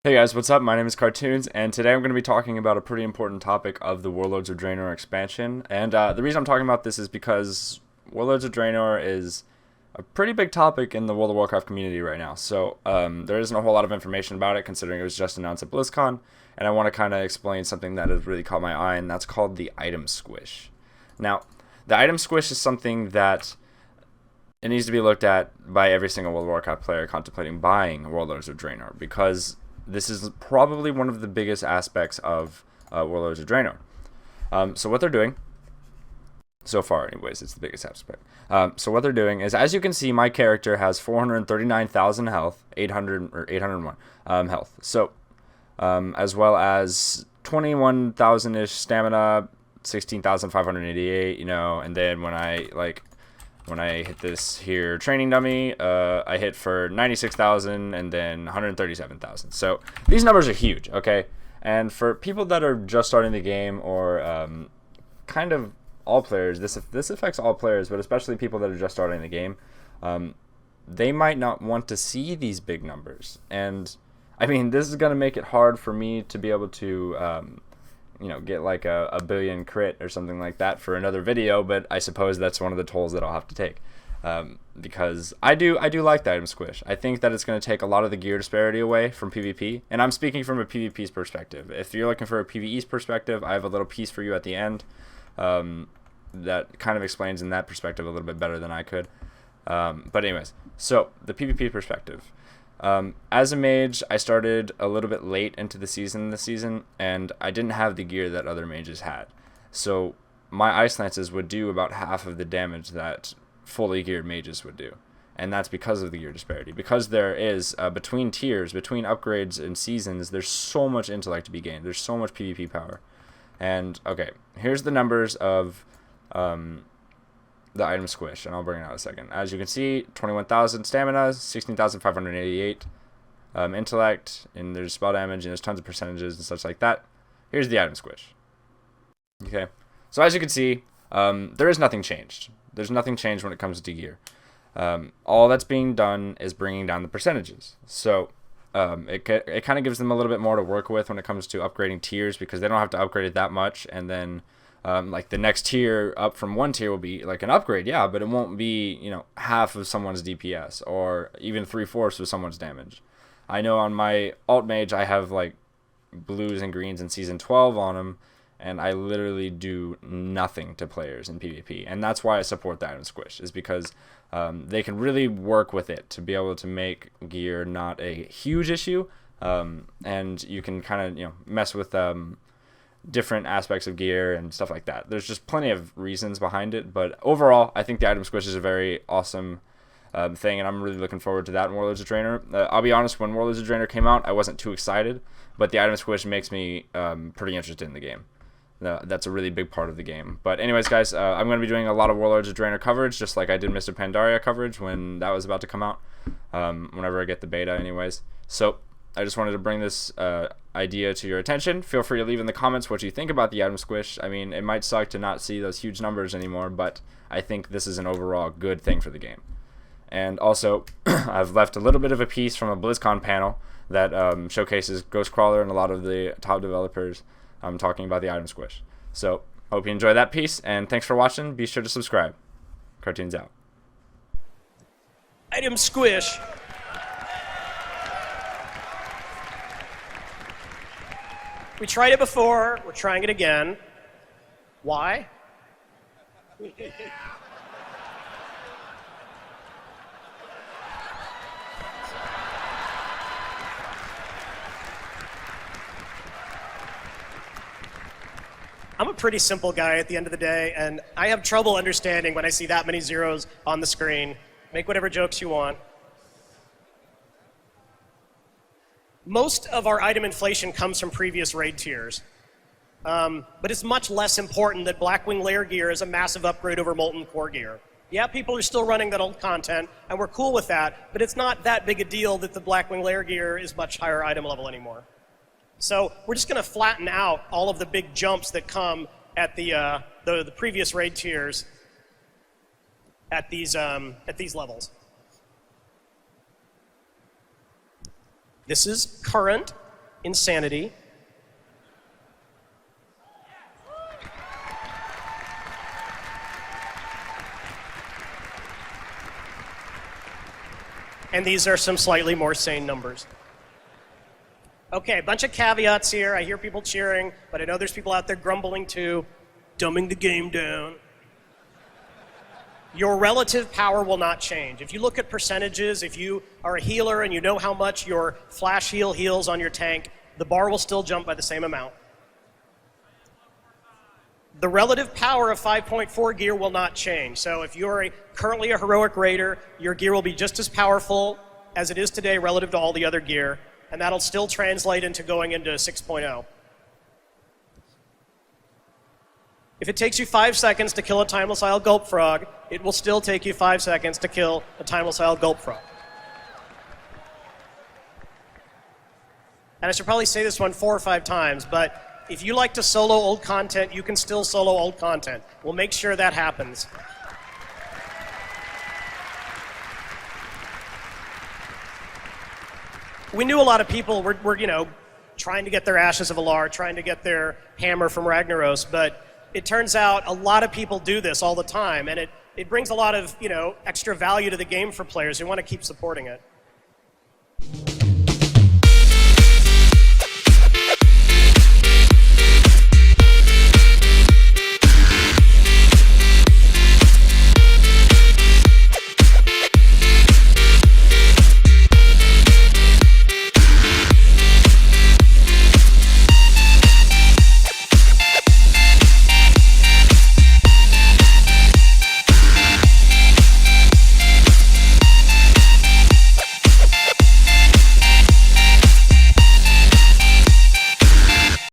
Hey guys, what's up? My name is Cartoonz, and today I'm going to be talking about a pretty important topic of the Warlords of Draenor expansion. And the reason I'm talking about this is because Warlords of Draenor is a pretty big topic in the World of Warcraft community right now. So there isn't a whole lot of information about it, considering it was just announced at BlizzCon. And I want to kind of explain something that has really caught my eye, and that's called the item squish. Now, the item squish is something that it needs to be looked at by every single World of Warcraft player contemplating buying Warlords of Draenor, because this is probably one of the biggest aspects of Warlords of Draenor. So what they're doing, so far anyways, it's the biggest aspect. So what they're doing is, as you can see, my character has 439,000 health, 801 health. So as well as 21,000-ish stamina, 16,588, and then when I hit this here training dummy, I hit for 96,000 and then 137,000. So these numbers are huge, okay? And for people that are just starting the game, or kind of all players, this affects all players, but especially people that are just starting the game, they might not want to see these big numbers. And I mean, this is going to make it hard for me to be able to get like a billion crit or something like that for another video, but I suppose that's one of the tolls that I'll have to take, because I do like the item squish. I think that it's going to take a lot of the gear disparity away from PvP, and I'm speaking from a PvP's perspective. If you're looking for a PvE's perspective, I have a little piece for you at the end that kind of explains in that perspective a little bit better than I could. But anyways, so the PvP perspective. As a mage, I started a little bit late into the season this season, and I didn't have the gear that other mages had. So my ice lances would do about half of the damage that fully geared mages would do. And that's because of the gear disparity. Because there is, between tiers, between upgrades and seasons, there's so much intellect to be gained. There's so much PvP power. And, okay, here's the numbers of the item squish, and I'll bring it out in a second. As you can see, 21,000 stamina, 16,588 intellect, and there's spell damage, and there's tons of percentages and such like that. Here's the item squish. Okay, so as you can see, there is nothing changed. There's nothing changed when it comes to gear. All that's being done is bringing down the percentages. So it kind of gives them a little bit more to work with when it comes to upgrading tiers, because they don't have to upgrade it that much, and then like the next tier up from one tier will be like an upgrade, yeah, but it won't be, half of someone's DPS or even 3/4 of someone's damage. I know on my alt mage I have like blues and greens in season 12 on them, and I literally do nothing to players in PvP, and that's why I support the item squish, is because they can really work with it to be able to make gear not a huge issue, and you can kind of mess with different aspects of gear and stuff like that. There's just plenty of reasons behind it, but overall, I think the item squish is a very awesome thing, and I'm really looking forward to that in Warlords of Draenor. I'll be honest, when Warlords of Draenor came out, I wasn't too excited, but the item squish makes me pretty interested in the game. That's a really big part of the game. But anyways, guys, I'm going to be doing a lot of Warlords of Draenor coverage, just like I did Mr. Pandaria coverage when that was about to come out, whenever I get the beta anyways. So I just wanted to bring this idea to your attention. Feel free to leave in the comments what you think about the item squish. I mean, it might suck to not see those huge numbers anymore, but I think this is an overall good thing for the game. And also, I've left a little bit of a piece from a BlizzCon panel that showcases Ghostcrawler and a lot of the top developers talking about the item squish. So, hope you enjoy that piece, and thanks for watching. Be sure to subscribe. Cartoonz out. Item squish. We tried it before, we're trying it again. Why? I'm a pretty simple guy at the end of the day, and I have trouble understanding when I see that many zeros on the screen. Make whatever jokes you want. Most of our item inflation comes from previous raid tiers. But it's much less important that Blackwing Lair gear is a massive upgrade over Molten Core gear. Yeah, people are still running that old content, and we're cool with that, but it's not that big a deal that the Blackwing Lair gear is much higher item level anymore. So we're just going to flatten out all of the big jumps that come at the previous raid tiers at these levels. This is current. insanity. And these are some slightly more sane numbers. Okay, a bunch of caveats here. I hear people cheering, but I know there's people out there grumbling too, dumbing the game down. Your relative power will not change. If you look at percentages, if you are a healer and you know how much your flash heal heals on your tank, the bar will still jump by the same amount. The relative power of 5.4 gear will not change. So if you're currently a heroic raider, your gear will be just as powerful as it is today relative to all the other gear, and that'll still translate into going into 6.0. If it takes you 5 seconds to kill a Timeless Isle Gulp Frog, it will still take you 5 seconds to kill a Timeless Isle Gulp Frog. And I should probably say this one 4 or 5 times, but if you like to solo old content, you can still solo old content. We'll make sure that happens. We knew a lot of people were trying to get their Ashes of Alar, trying to get their hammer from Ragnaros, but it turns out a lot of people do this all the time, and it brings a lot of extra value to the game for players who want to keep supporting it.